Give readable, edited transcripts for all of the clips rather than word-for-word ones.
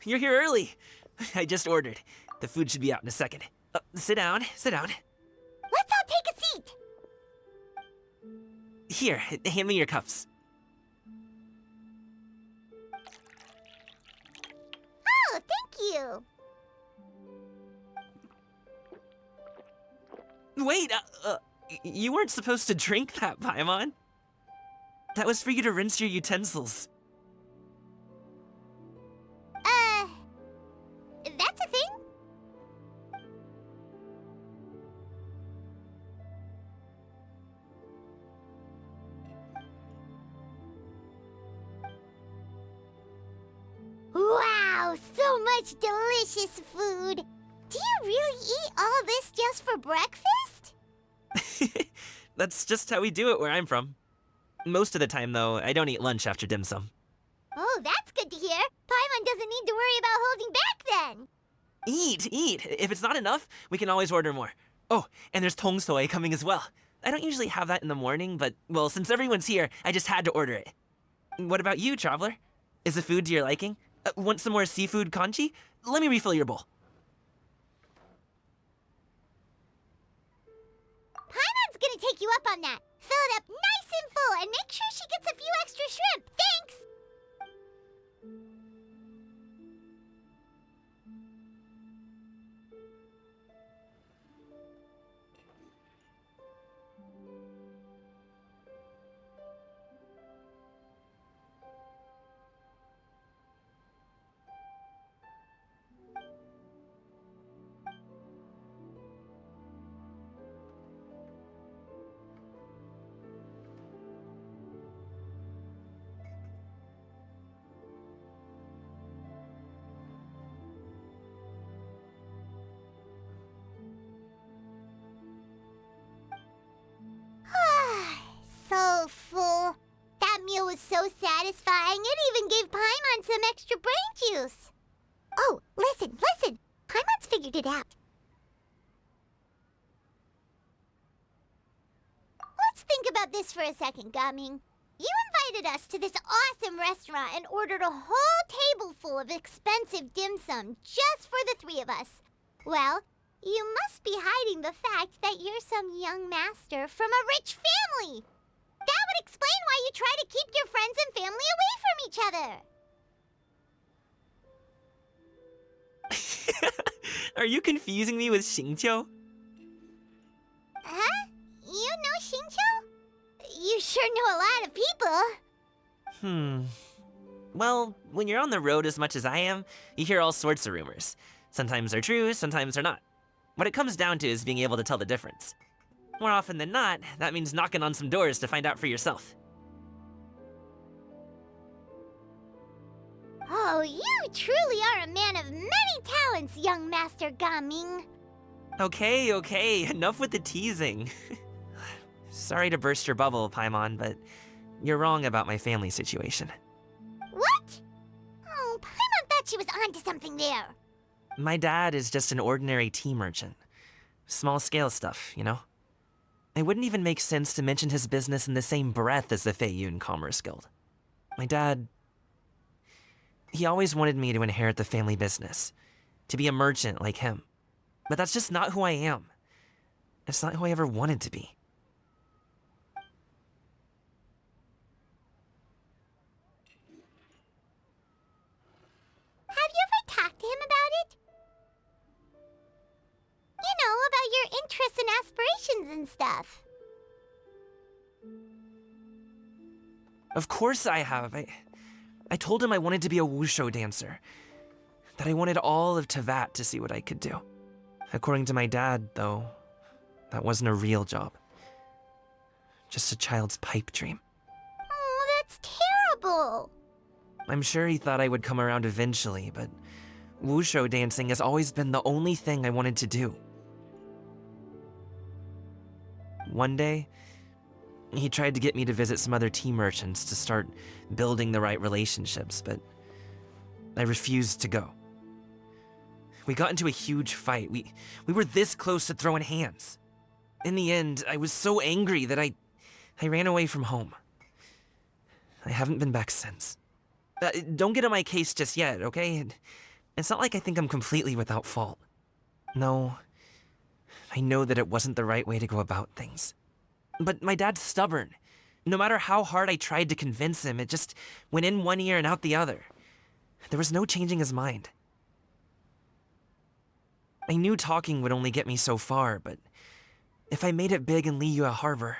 you're here early. I just ordered. The food should be out in a second. Sit down, sit down. Let's all take a seat. Here, hand me your cups. Oh, thank you. Wait, you weren't supposed to drink that, Paimon. That was for you to rinse your utensils. That's a thing? Wow, so much delicious food. Do you really eat all this just for breakfast? That's just how we do it where I'm from. Most of the time, though, I don't eat lunch after dim sum. Oh, that's good to hear. Paimon doesn't need to worry about holding back then. Eat! If it's not enough, we can always order more. Oh, and there's tong soy coming as well. I don't usually have that in the morning, but, well, since everyone's here, I just had to order it. What about you, Traveler? Is the food to your liking? Want some more seafood congee? Let me refill your bowl. Paimon's gonna take you up on that. Fill it up nice and full and make sure she gets a few extra shrimp. Thanks! So full. That meal was so satisfying, it even gave Paimon some extra brain juice. Oh, listen. Paimon's figured it out. Let's think about this for a second, Gaming. You invited us to this awesome restaurant and ordered a whole table full of expensive dim sum just for the three of us. Well, you must be hiding the fact that you're some young master from a rich family. That would explain why you try to keep your friends and family away from each other. Are you confusing me with Xingqiu? Huh? You know Xingqiu? You sure know a lot of people. Well, when you're on the road as much as I am, you hear all sorts of rumors. Sometimes they're true, sometimes they're not. What it comes down to is being able to tell the difference. More often than not, that means knocking on some doors to find out for yourself. Oh, you truly are a man of many talents, young Master Gaming. Okay, enough with the teasing. Sorry to burst your bubble, Paimon, but you're wrong about my family situation. What? Oh, Paimon thought she was onto something there. My dad is just an ordinary tea merchant. Small-scale stuff, you know? It wouldn't even make sense to mention his business in the same breath as the Feiyun Commerce Guild. My dad... he always wanted me to inherit the family business, to be a merchant like him. But that's just not who I am. It's not who I ever wanted to be. Have you ever talked to him about it? You know, about your interests and aspirations and stuff. Of course I have. I told him I wanted to be a wushu dancer. That I wanted all of Teyvat to see what I could do. According to my dad, though, that wasn't a real job. Just a child's pipe dream. Oh, that's terrible. I'm sure he thought I would come around eventually, but wushu dancing has always been the only thing I wanted to do. One day, he tried to get me to visit some other tea merchants to start building the right relationships, but I refused to go. We got into a huge fight. We were this close to throwing hands. In the end, I was so angry that I ran away from home. I haven't been back since. Don't get on my case just yet, okay? It's not like I think I'm completely without fault. No, I know that it wasn't the right way to go about things. But my dad's stubborn. No matter how hard I tried to convince him, it just went in one ear and out the other. There was no changing his mind. I knew talking would only get me so far, but if I made it big in Liyue Harbor,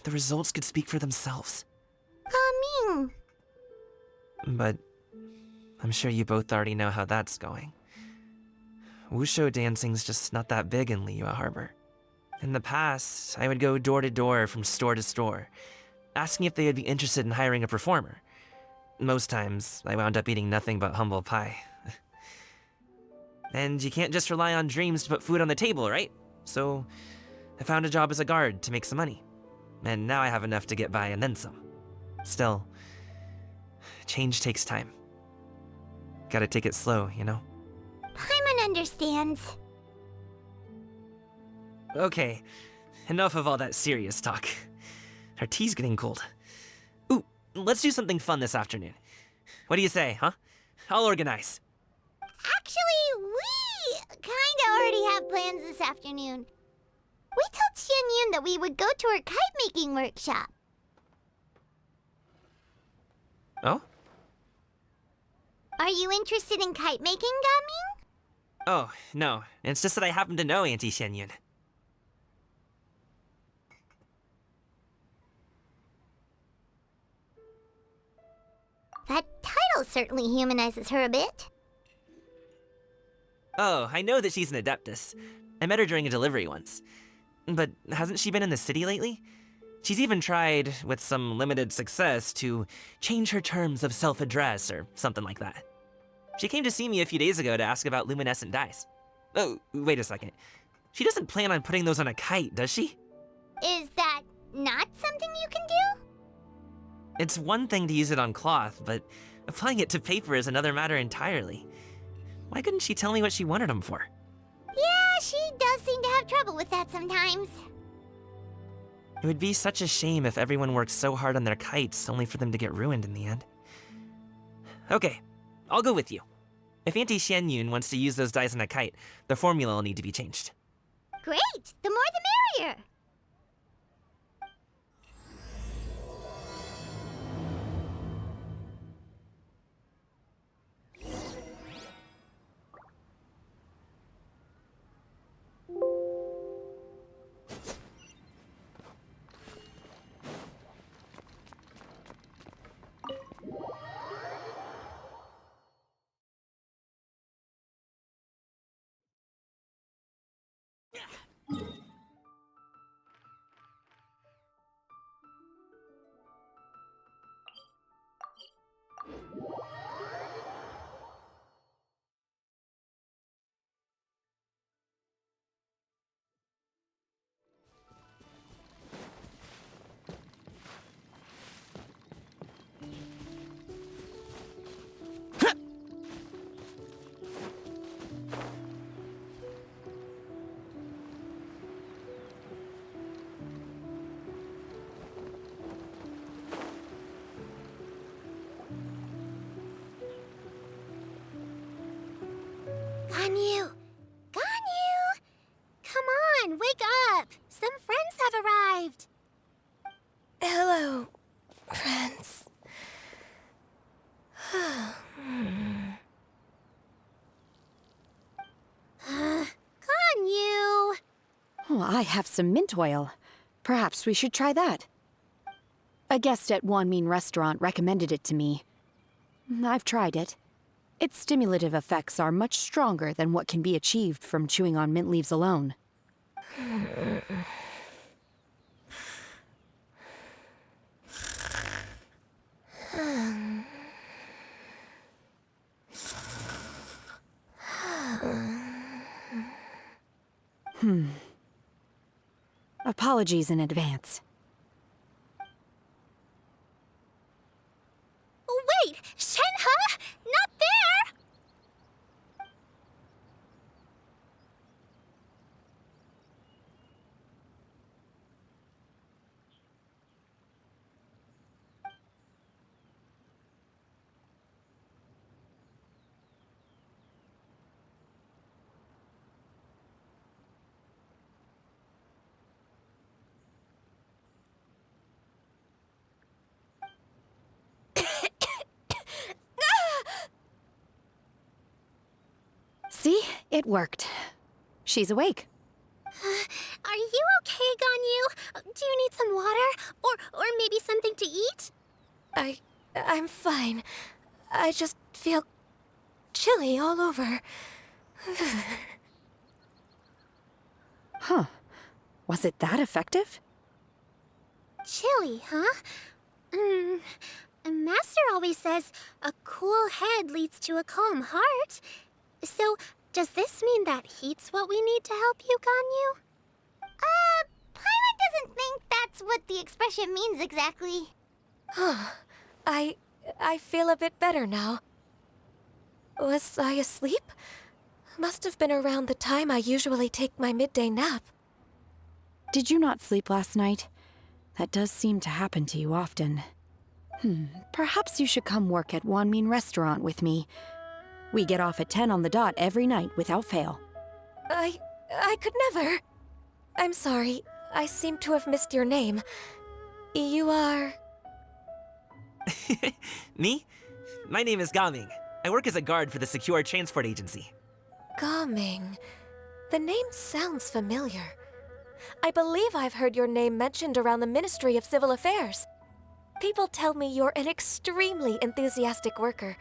the results could speak for themselves. Ming. But I'm sure you both already know how that's going. Wushu dancing's just not that big in Liyue Harbor. In the past, I would go door to door from store to store, asking if they would be interested in hiring a performer. Most times, I wound up eating nothing but humble pie. And you can't just rely on dreams to put food on the table, right? So, I found a job as a guard to make some money. And now I have enough to get by and then some. Still, change takes time. Gotta take it slow, you know? Paimon understands. Okay, enough of all that serious talk. Our tea's getting cold. Ooh, let's do something fun this afternoon. What do you say, huh? I'll organize. Actually, we kinda already have plans this afternoon. We told Xianyun that we would go to her kite-making workshop. Oh? Are you interested in kite-making, Gaming? Oh, no. It's just that I happen to know Auntie Xianyun. That title certainly humanizes her a bit. Oh, I know that she's an Adeptus. I met her during a delivery once. But hasn't she been in the city lately? She's even tried, with some limited success, to change her terms of self-address or something like that. She came to see me a few days ago to ask about luminescent dyes. Oh, wait a second. She doesn't plan on putting those on a kite, does she? Is that not something you can do? It's one thing to use it on cloth, but applying it to paper is another matter entirely. Why couldn't she tell me what she wanted them for? Yeah, she does seem to have trouble with that sometimes. It would be such a shame if everyone worked so hard on their kites only for them to get ruined in the end. Okay, I'll go with you. If Auntie Xianyun wants to use those dyes on a kite, the formula will need to be changed. Great! The more the merrier! Ganyu! Ganyu! Come on, wake up! Some friends have arrived! Hello, friends. Ganyu! Oh, I have some mint oil. Perhaps we should try that. A guest at Wanmin Restaurant recommended it to me. I've tried it. Its stimulative effects are much stronger than what can be achieved from chewing on mint leaves alone. Apologies in advance. Wait! Shenhe? Not there! It worked. She's awake. Are you okay, Ganyu? Do you need some water? Or maybe something to eat? I'm fine. I just feel chilly all over. Huh. Was it that effective? Chilly, huh? Master always says a cool head leads to a calm heart. So, does this mean that heat's what we need to help you, Ganyu? Paimon doesn't think that's what the expression means exactly. I feel a bit better now. Was I asleep? Must have been around the time I usually take my midday nap. Did you not sleep last night? That does seem to happen to you often. Perhaps you should come work at Wanmin Restaurant with me. We get off at 10 on the dot every night without fail. I could never. I'm sorry. I seem to have missed your name. You are... Me? My name is Gaming. I work as a guard for the Secure Transport Agency. Gaming. The name sounds familiar. I believe I've heard your name mentioned around the Ministry of Civil Affairs. People tell me you're an extremely enthusiastic worker,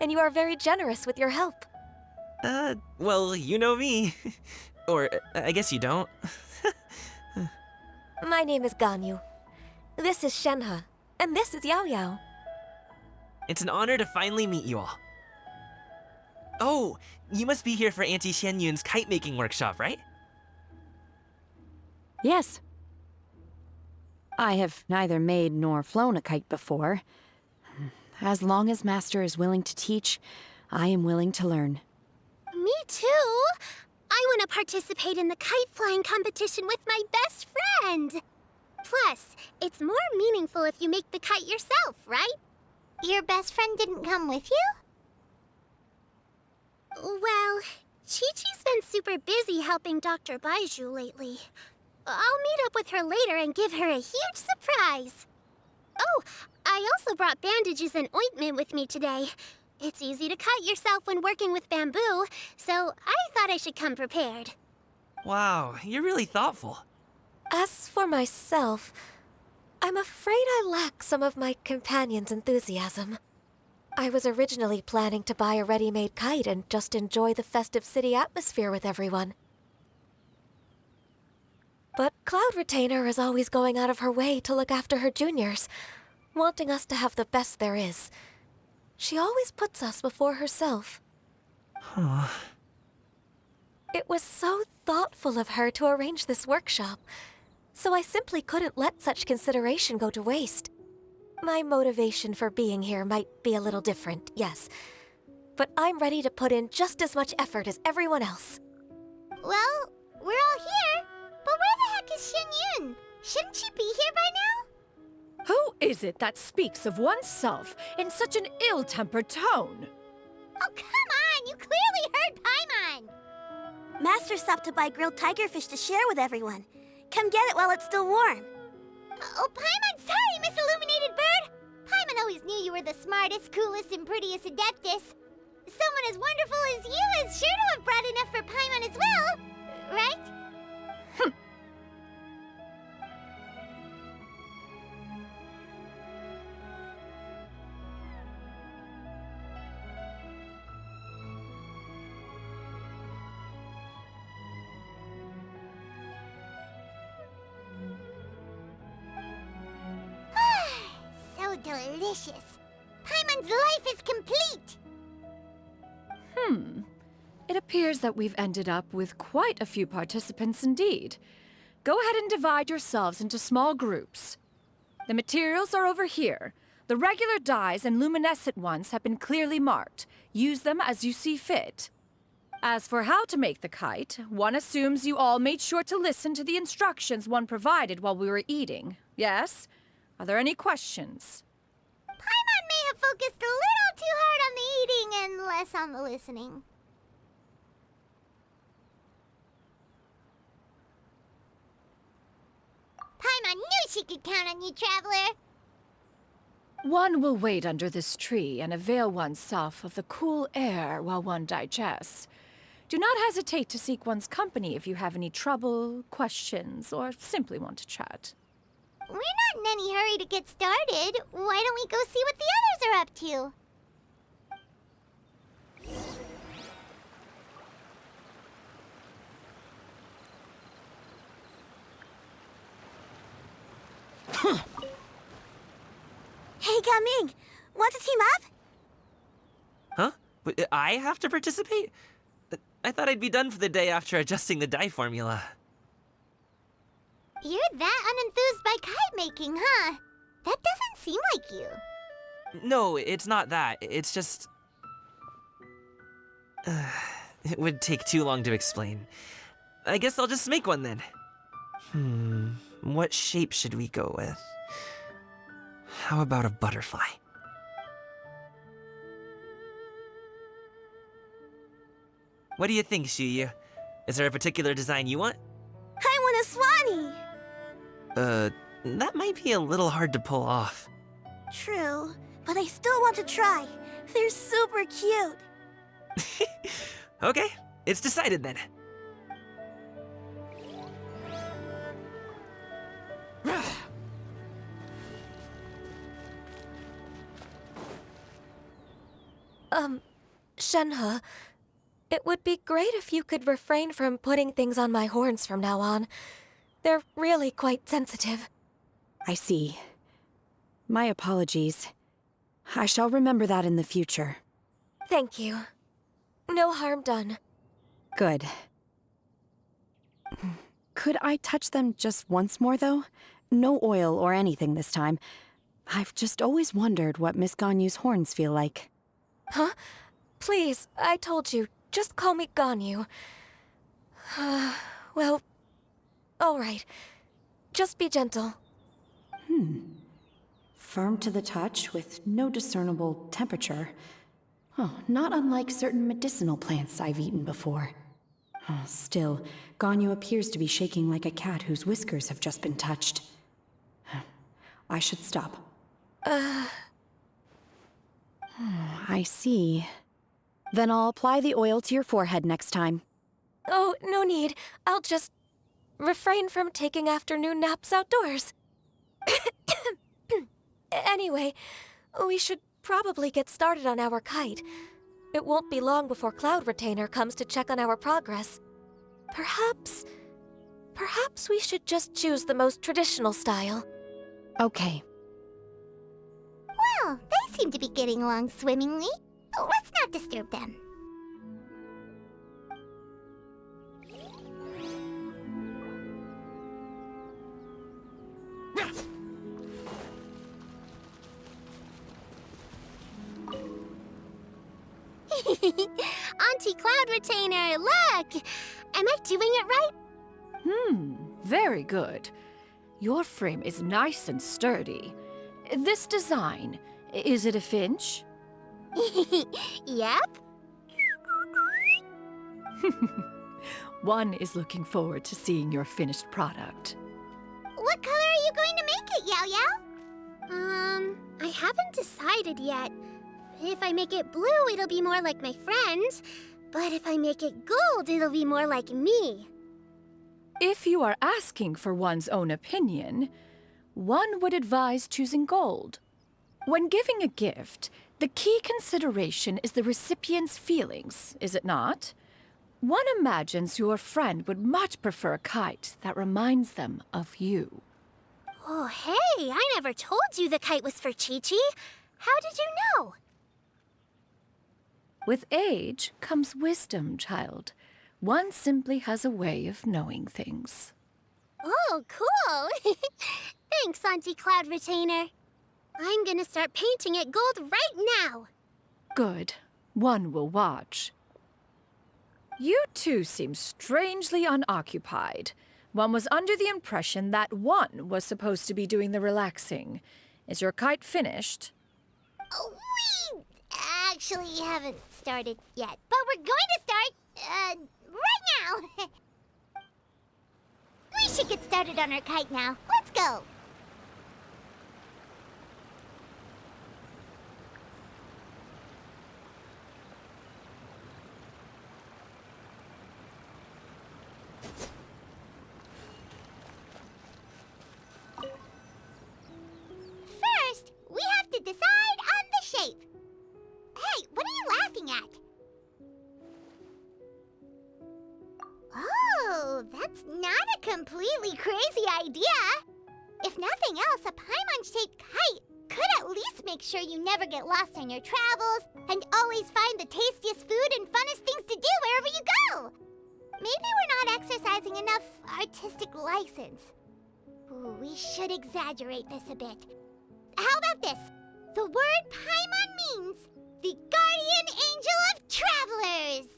and you are very generous with your help. Well, you know me. Or, I guess you don't. My name is Ganyu. This is Shenhe, and this is Yao Yao. It's an honor to finally meet you all. Oh, you must be here for Auntie Xianyun's kite-making workshop, right? Yes. I have neither made nor flown a kite before. As long as Master is willing to teach, I am willing to learn. Me too! I want to participate in the kite flying competition with my best friend! Plus, it's more meaningful if you make the kite yourself, right? Your best friend didn't come with you? Well, Chi-Chi's been super busy helping Dr. Baizhu lately. I'll meet up with her later and give her a huge surprise. Oh, I also brought bandages and ointment with me today. It's easy to cut yourself when working with bamboo, so I thought I should come prepared. Wow, you're really thoughtful. As for myself, I'm afraid I lack some of my companion's enthusiasm. I was originally planning to buy a ready-made kite and just enjoy the festive city atmosphere with everyone. But Cloud Retainer is always going out of her way to look after her juniors, wanting us to have the best there is. She always puts us before herself. Huh. It was so thoughtful of her to arrange this workshop, so I simply couldn't let such consideration go to waste. My motivation for being here might be a little different, yes, but I'm ready to put in just as much effort as everyone else. Well, we're all here. But where the heck is Xianyun? Shouldn't she be here by now? Who is it that speaks of oneself in such an ill-tempered tone? Oh, come on! You clearly heard Paimon! Master stopped to buy grilled tigerfish to share with everyone. Come get it while it's still warm. Oh, Paimon, sorry, Miss Illuminated Bird! Paimon always knew you were the smartest, coolest, and prettiest Adeptus. Someone as wonderful as you is sure to have brought enough for Paimon as well, right? So delicious. Paimon's life is complete. It appears that we've ended up with quite a few participants indeed. Go ahead and divide yourselves into small groups. The materials are over here. The regular dyes and luminescent ones have been clearly marked. Use them as you see fit. As for how to make the kite, one assumes you all made sure to listen to the instructions one provided while we were eating. Yes? Are there any questions? Paimon may have focused a little too hard on the eating and less on the listening. Paimon knew she could count on you, Traveler. One will wait under this tree and avail oneself of the cool air while one digests. Do not hesitate to seek one's company if you have any trouble, questions, or simply want to chat. We're not in any hurry to get started. Why don't we go see what the others are up to? Hey, Gaming! Want to team up? Huh? But I have to participate? I thought I'd be done for the day after adjusting the dye formula. You're that unenthused by kite making, huh? That doesn't seem like you. No, it's not that. It's just... it would take too long to explain. I guess I'll just make one then. What shape should we go with? How about a butterfly? What do you think, Shuyu? Is there a particular design you want? I want a Swanee! That might be a little hard to pull off. True, but I still want to try. They're super cute. Okay, it's decided then. Shenhe, it would be great if you could refrain from putting things on my horns from now on. They're really quite sensitive. I see. My apologies. I shall remember that in the future. Thank you. No harm done. Good. Could I touch them just once more, though? No oil or anything this time. I've just always wondered what Miss Ganyu's horns feel like. Huh? Please, I told you, just call me Ganyu. Well, all right. Just be gentle. Firm to the touch with no discernible temperature. Oh, not unlike certain medicinal plants I've eaten before. Oh, still, Ganyu appears to be shaking like a cat whose whiskers have just been touched. I should stop. I see. Then I'll apply the oil to your forehead next time. Oh, no need. I'll just refrain from taking afternoon naps outdoors. Anyway, we should probably get started on our kite. It won't be long before Cloud Retainer comes to check on our progress. Perhaps we should just choose the most traditional style. Okay. Well, they seem to be getting along swimmingly. Let's not disturb them. Auntie Cloud Retainer, look! Am I doing it right? Very good. Your frame is nice and sturdy. This design, is it a finch? Yep. One is looking forward to seeing your finished product. What color are you going to make it, Yao Yao? I haven't decided yet. If I make it blue, it'll be more like my friend. But if I make it gold, it'll be more like me. If you are asking for one's own opinion, one would advise choosing gold. When giving a gift, the key consideration is the recipient's feelings, is it not? One imagines your friend would much prefer a kite that reminds them of you. Oh, hey, I never told you the kite was for Chi-Chi. How did you know? With age comes wisdom, child. One simply has a way of knowing things. Oh, cool. Thanks, Auntie Cloud Retainer. I'm gonna start painting it gold right now. Good. One will watch. You two seem strangely unoccupied. One was under the impression that one was supposed to be doing the relaxing. Is your kite finished? We actually haven't started yet, but we're going to start, right now. We should get started on our kite now. Let's go. completely crazy idea. If nothing else, a Paimon-shaped kite could at least make sure you never get lost on your travels and always find the tastiest food and funnest things to do wherever you go. Maybe we're not exercising enough artistic license. Ooh, we should exaggerate this a bit. How about this? The word Paimon means the guardian angel of travelers.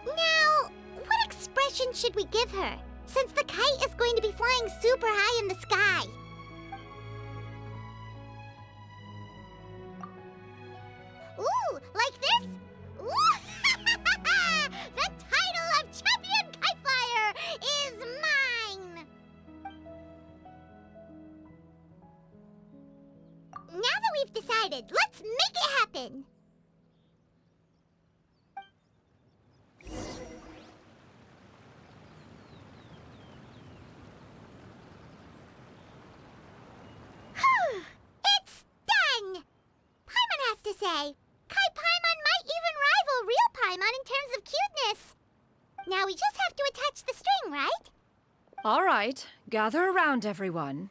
Now, what expression should we give her, since the kite is going to be flying super high in the sky? Ooh, like this? Ooh, the title of Champion Kite Flyer is mine! Now that we've decided, let's make it happen! It's done! Paimon has to say, Kai Paimon might even rival real Paimon in terms of cuteness. Now we just have to attach the string, right? All right, gather around, everyone.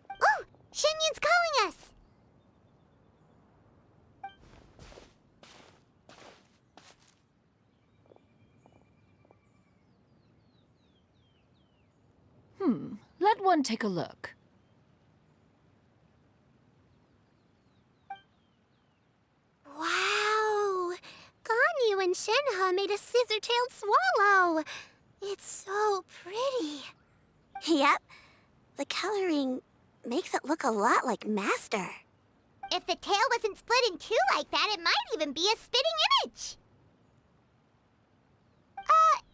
Oh, Shenyun's calling us! Let one take a look. Wow! Ganyu and Shenhe made a scissor-tailed swallow. It's so pretty. Yep. The coloring makes it look a lot like Master. If the tail wasn't split in two like that, it might even be a spitting image.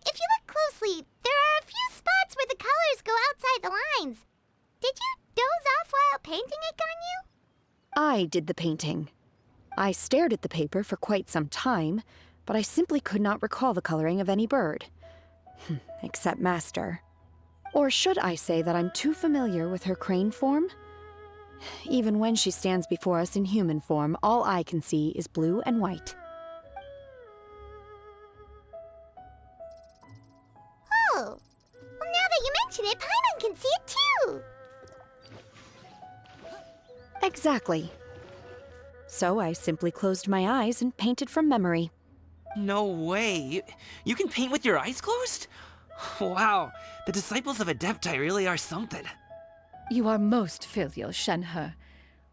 If you look closely, there are a few spots where the colors go outside the lines. Did you doze off while painting it, Ganyu? I did the painting. I stared at the paper for quite some time, but I simply could not recall the coloring of any bird. Except Master. Or should I say that I'm too familiar with her crane form? Even when she stands before us in human form, all I can see is blue and white. Oh, well, now that you mention it, Paimon can see it too. Exactly. So I simply closed my eyes and painted from memory. No way. You can paint with your eyes closed? Wow, the disciples of Adepti really are something. You are most filial, Shenhe.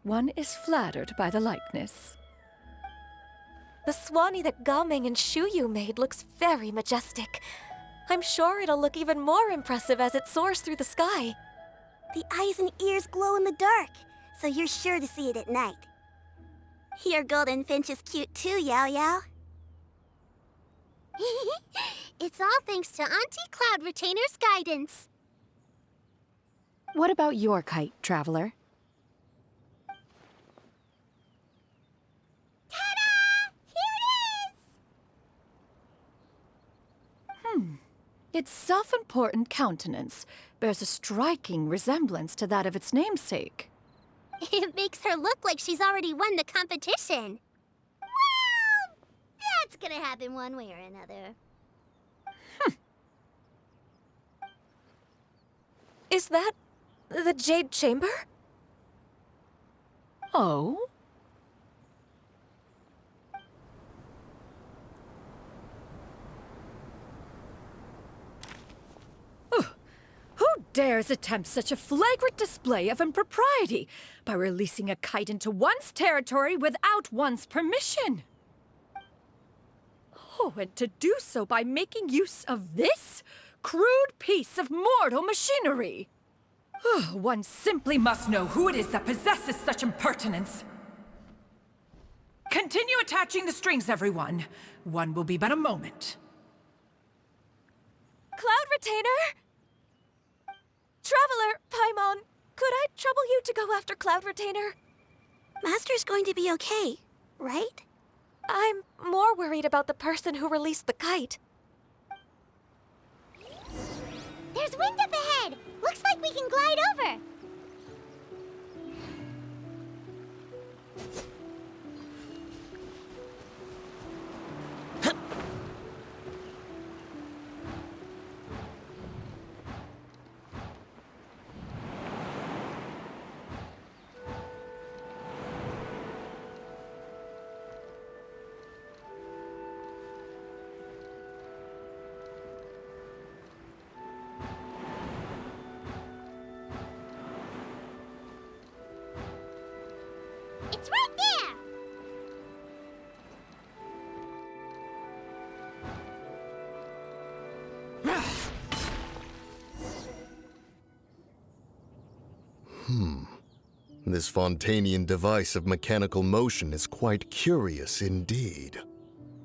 One is flattered by the likeness. The Swanee that Gaming and Shuyu made looks very majestic. I'm sure it'll look even more impressive as it soars through the sky. The eyes and ears glow in the dark, so you're sure to see it at night. Your golden finch is cute too, Yao Yao. It's all thanks to Auntie Cloud Retainer's guidance. What about your kite, Traveler? Ta-da! Here it is! Its self-important countenance bears a striking resemblance to that of its namesake. It makes her look like she's already won the competition. Well, that's gonna happen one way or another. Is that the Jade Chamber? Oh? Who dares attempt such a flagrant display of impropriety by releasing a kite into one's territory without one's permission? Oh, and to do so by making use of this crude piece of mortal machinery. One simply must know who it is that possesses such impertinence. Continue attaching the strings, everyone. One will be but a moment. Cloud Retainer? Traveler, Paimon, could I trouble you to go after Cloud Retainer? Master's going to be okay, right? I'm more worried about the person who released the kite. There's wind up ahead! Looks like we can glide over! This Fontainian device of mechanical motion is quite curious indeed.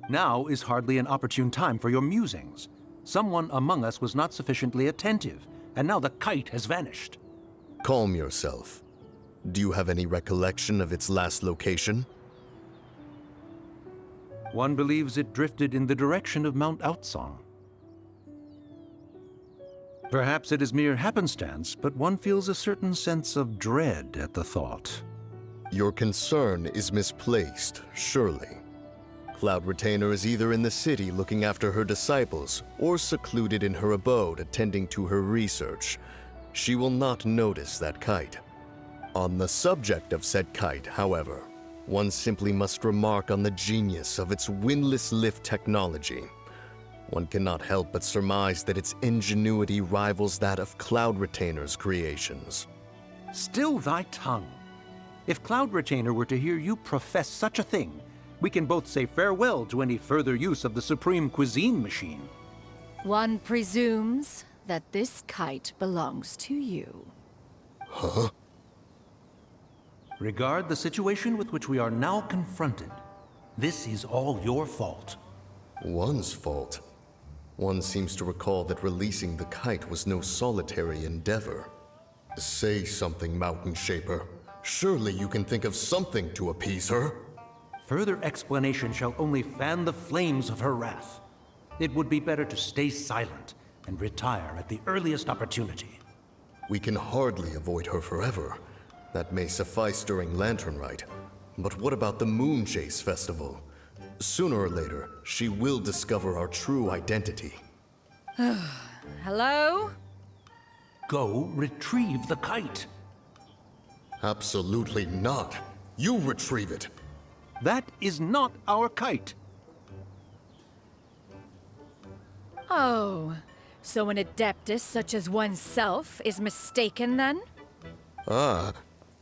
Now is hardly an opportune time for your musings. Someone among us was not sufficiently attentive, and now the kite has vanished. Calm yourself. Do you have any recollection of its last location? One believes it drifted in the direction of Mount Outsong. Perhaps it is mere happenstance, but one feels a certain sense of dread at the thought. Your concern is misplaced, surely. Cloud Retainer is either in the city looking after her disciples, or secluded in her abode attending to her research. She will not notice that kite. On the subject of said kite, however, one simply must remark on the genius of its windless lift technology. One cannot help but surmise that its ingenuity rivals that of Cloud Retainer's creations. Still thy tongue. If Cloud Retainer were to hear you profess such a thing, we can both say farewell to any further use of the Supreme Cuisine Machine. One presumes that this kite belongs to you. Huh? Regard the situation with which we are now confronted. This is all your fault. One's fault? One seems to recall that releasing the kite was no solitary endeavor. Say something, Mountain Shaper. Surely you can think of something to appease her. Further explanation shall only fan the flames of her wrath. It would be better to stay silent and retire at the earliest opportunity. We can hardly avoid her forever. That may suffice during Lantern Rite. But what about the Moon Chase Festival? Sooner or later, she will discover our true identity. Hello? Go retrieve the kite. Absolutely not. You retrieve it. That is not our kite. Oh, so an adeptus such as oneself is mistaken then? Ah,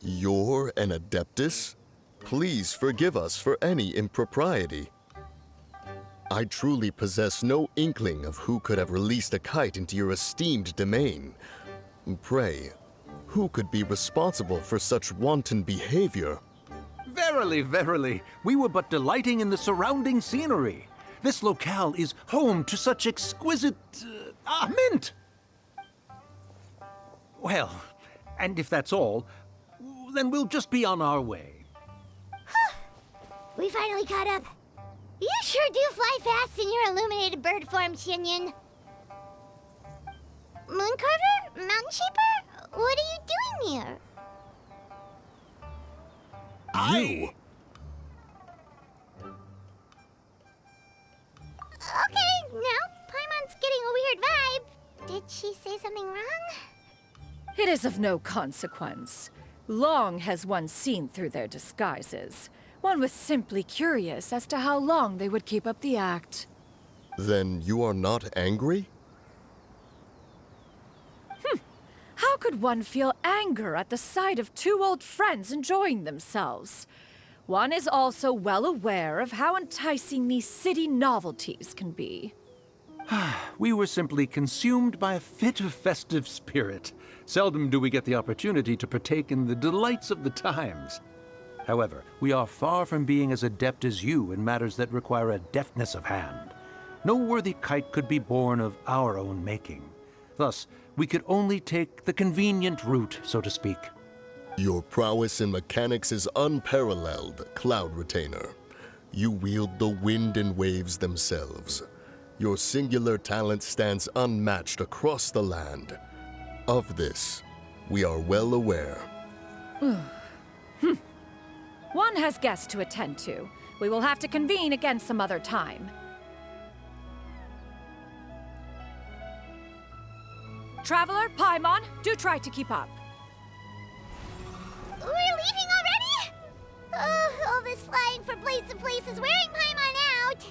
you're an Adeptus? Please forgive us for any impropriety. I truly possess no inkling of who could have released a kite into your esteemed domain. Pray, who could be responsible for such wanton behavior? Verily, verily, we were but delighting in the surrounding scenery. This locale is home to such exquisite... mint! Well, and if that's all, then we'll just be on our way. We finally caught up. You sure do fly fast in your illuminated bird form, Shinyan. Mooncarver? Mountain Shaper? What are you doing here? You? Okay, now Paimon's getting a weird vibe. Did she say something wrong? It is of no consequence. Long has one seen through their disguises. One was simply curious as to how long they would keep up the act. Then you are not angry? How could one feel anger at the sight of two old friends enjoying themselves? One is also well aware of how enticing these city novelties can be. We were simply consumed by a fit of festive spirit. Seldom do we get the opportunity to partake in the delights of the times. However, we are far from being as adept as you in matters that require a deftness of hand. No worthy kite could be born of our own making. Thus, we could only take the convenient route, so to speak. Your prowess in mechanics is unparalleled, Cloud Retainer. You wield the wind and waves themselves. Your singular talent stands unmatched across the land. Of this, we are well aware. One has guests to attend to. We will have to convene again some other time. Traveler, Paimon, do try to keep up. We're leaving already? All this flying from place to place is wearing Paimon out.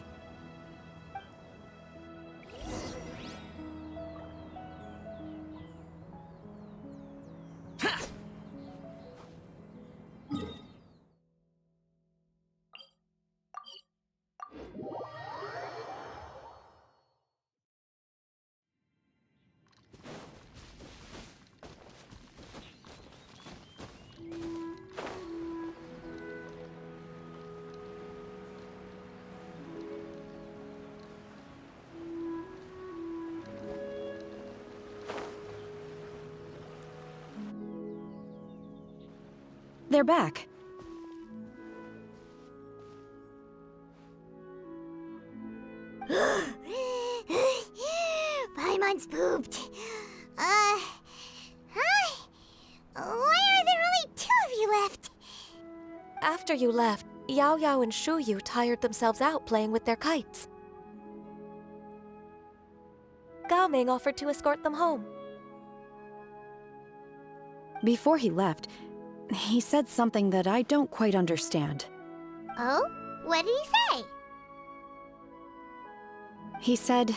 They're back. Paimon's pooped. Hi. Why are there only two of you left? After you left, Yao Yao and Shu Yu tired themselves out playing with their kites. Gao Ming offered to escort them home. Before he left, he said something that I don't quite understand. Oh? What did he say? He said,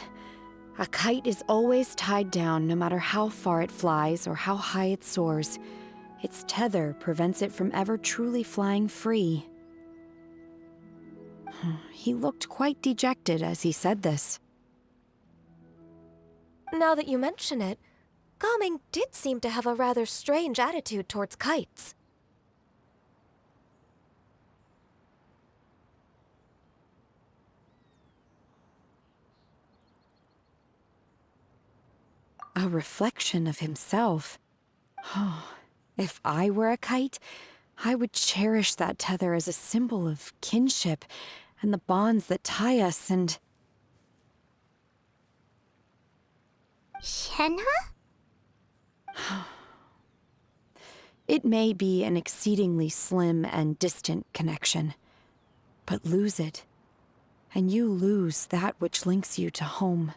a kite is always tied down no matter how far it flies or how high it soars. Its tether prevents it from ever truly flying free. He looked quite dejected as he said this. Now that you mention it, Gao Ming did seem to have a rather strange attitude towards kites. A reflection of himself. Oh, if I were a kite, I would cherish that tether as a symbol of kinship and the bonds that tie us and... Shenhe? It may be an exceedingly slim and distant connection, but lose it, and you lose that which links you to home.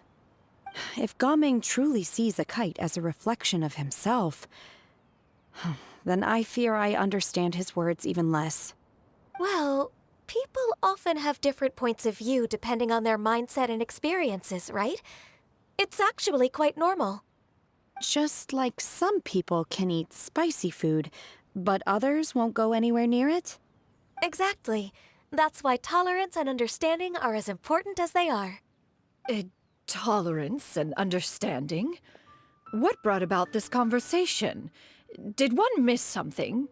If Gao Ming truly sees a kite as a reflection of himself, then I fear I understand his words even less. Well, people often have different points of view depending on their mindset and experiences, right? It's actually quite normal. Just like some people can eat spicy food, but others won't go anywhere near it? Exactly. That's why tolerance and understanding are as important as they are. Tolerance and understanding? What brought about this conversation? Did one miss something?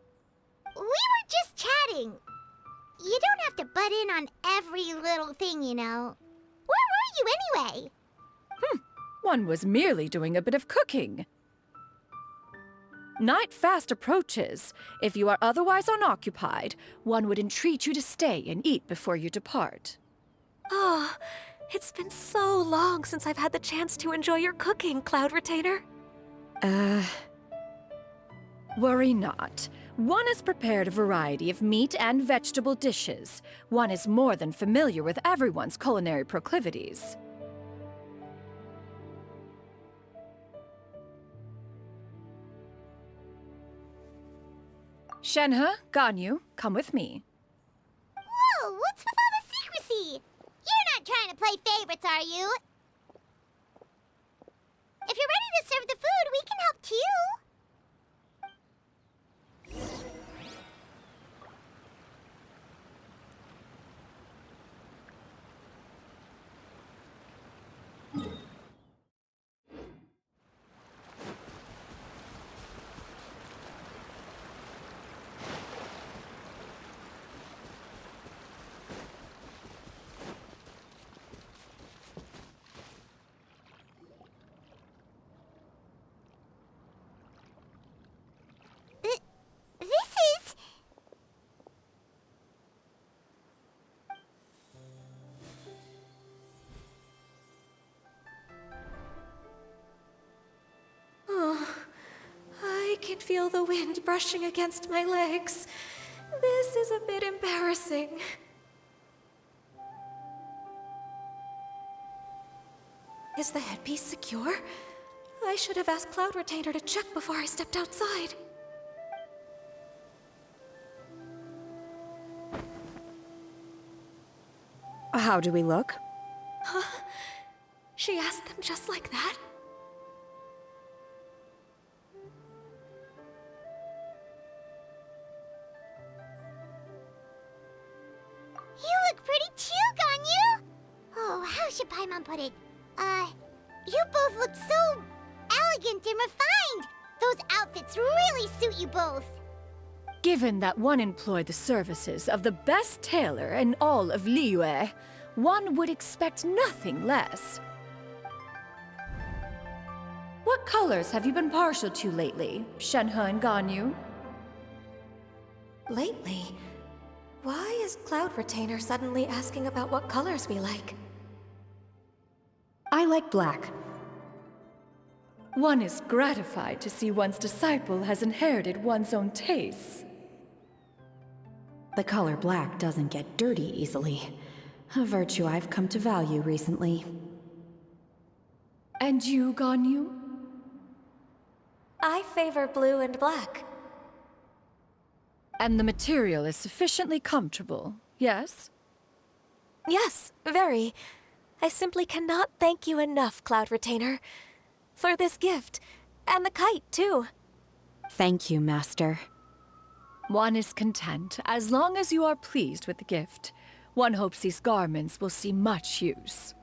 We were just chatting. You don't have to butt in on every little thing, you know. Where were you anyway? One was merely doing a bit of cooking. Night fast approaches. If you are otherwise unoccupied, one would entreat you to stay and eat before you depart. Oh, it's been so long since I've had the chance to enjoy your cooking, Cloud Retainer. Worry not. One has prepared a variety of meat and vegetable dishes. One is more than familiar with everyone's culinary proclivities. Shenhe, Ganyu, come with me. Whoa, what's with all the secrecy? You're not trying to play favorites, are you? If you're ready to serve the food, we can help too. I can feel the wind brushing against my legs. This is a bit embarrassing. Is the headpiece secure? I should have asked Cloud Retainer to check before I stepped outside. How do we look? Huh? She asked them just like that? You look pretty too, Ganyu! Oh, how should Paimon put it? You both look so elegant and refined! Those outfits really suit you both. Given that one employed the services of the best tailor in all of Liyue, one would expect nothing less. What colors have you been partial to lately, Shenhe and Ganyu? Lately, why is Cloud Retainer suddenly asking about what colors we like? I like black. One is gratified to see one's disciple has inherited one's own tastes. The color black doesn't get dirty easily. A virtue I've come to value recently. And you, Ganyu? I favor blue and black. And the material is sufficiently comfortable, yes? Yes, very. I simply cannot thank you enough, Cloud Retainer. For this gift. And the kite, too. Thank you, Master. One is content, as long as you are pleased with the gift. One hopes these garments will see much use.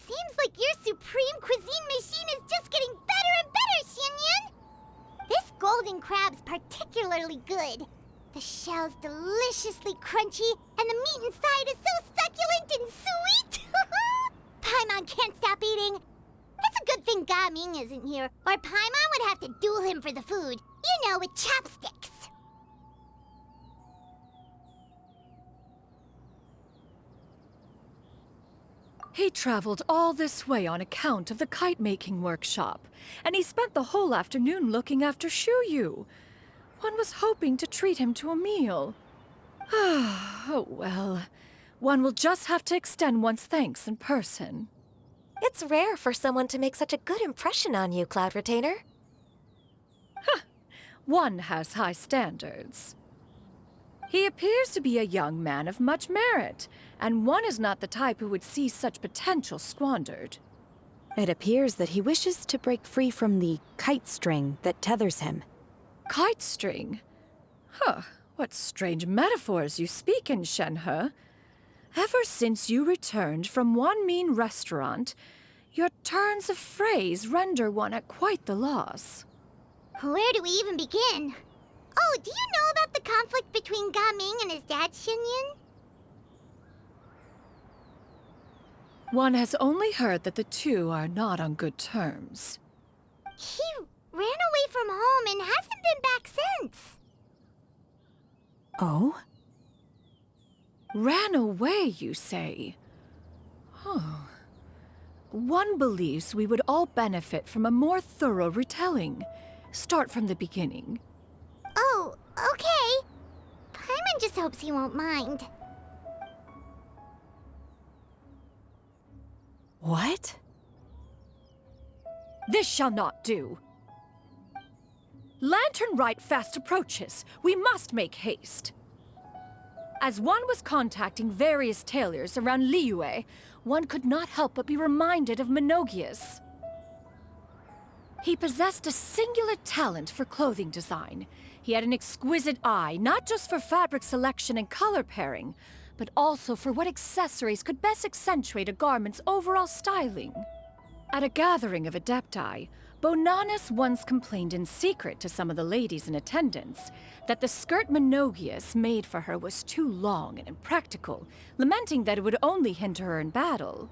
Seems like your supreme cuisine machine is just getting better and better, Xianyun! This golden crab's particularly good. The shell's deliciously crunchy, and the meat inside is so succulent and sweet! Paimon can't stop eating. It's a good thing Gaming isn't here, or Paimon would have to duel him for the food. You know, with chopsticks. He traveled all this way on account of the kite-making workshop, and he spent the whole afternoon looking after Shuyu. One was hoping to treat him to a meal. Oh well. One will just have to extend one's thanks in person. It's rare for someone to make such a good impression on you, Cloud Retainer. One has high standards. He appears to be a young man of much merit, and one is not the type who would see such potential squandered. It appears that he wishes to break free from the kite string that tethers him. Kite string? Huh, what strange metaphors you speak in, Shenhe. Ever since you returned from one mean restaurant, your turns of phrase render one at quite the loss. Where do we even begin? Oh, do you know about the conflict between Gaming and his dad, Xianyun? One has only heard that the two are not on good terms. He ran away from home and hasn't been back since. Oh? Ran away, you say? Oh. One believes we would all benefit from a more thorough retelling. Start from the beginning. Oh, okay. Paimon just hopes he won't mind. What? This shall not do. Lantern Rite fast approaches. We must make haste. As one was contacting various tailors around Liyue, one could not help but be reminded of miHoYo. He possessed a singular talent for clothing design. He had an exquisite eye, not just for fabric selection and color pairing, but also for what accessories could best accentuate a garment's overall styling. At a gathering of Adepti, Bonanis once complained in secret to some of the ladies in attendance that the skirt miHoYo made for her was too long and impractical, lamenting that it would only hinder her in battle.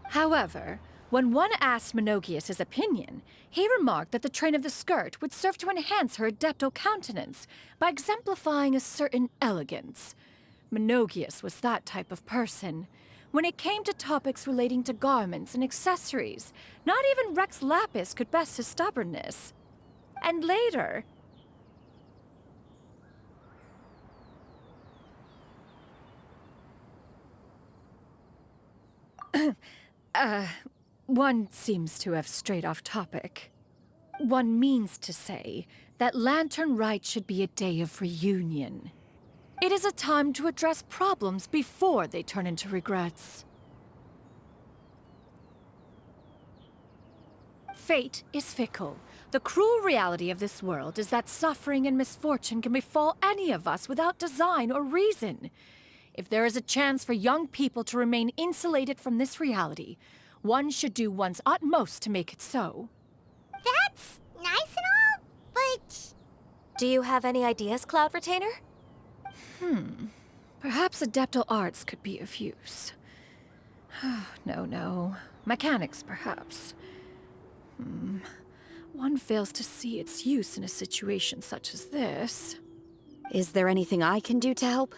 However, when one asked miHoYo's opinion, he remarked that the train of the skirt would serve to enhance her adeptal countenance by exemplifying a certain elegance. miHoYo was that type of person. When it came to topics relating to garments and accessories, not even Rex Lapis could best his stubbornness. And later... one seems to have strayed off topic. One means to say that Lantern Rite should be a day of reunion. It is a time to address problems before they turn into regrets. Fate is fickle. The cruel reality of this world is that suffering and misfortune can befall any of us without design or reason. If there is a chance for young people to remain insulated from this reality, one should do one's utmost to make it so. That's nice and all, but... Do you have any ideas, Cloud Retainer? Perhaps adeptal arts could be of use. No. Mechanics, perhaps. One fails to see its use in a situation such as this. Is there anything I can do to help?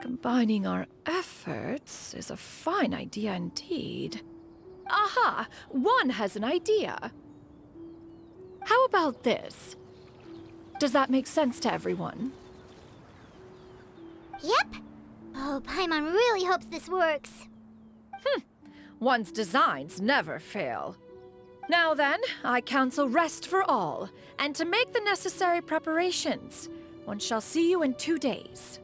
Combining our efforts is a fine idea indeed. Aha! One has an idea! How about this? Does that make sense to everyone? Yep. Oh, Paimon really hopes this works. One's designs never fail. Now then, I counsel rest for all, and to make the necessary preparations. One shall see you in 2 days.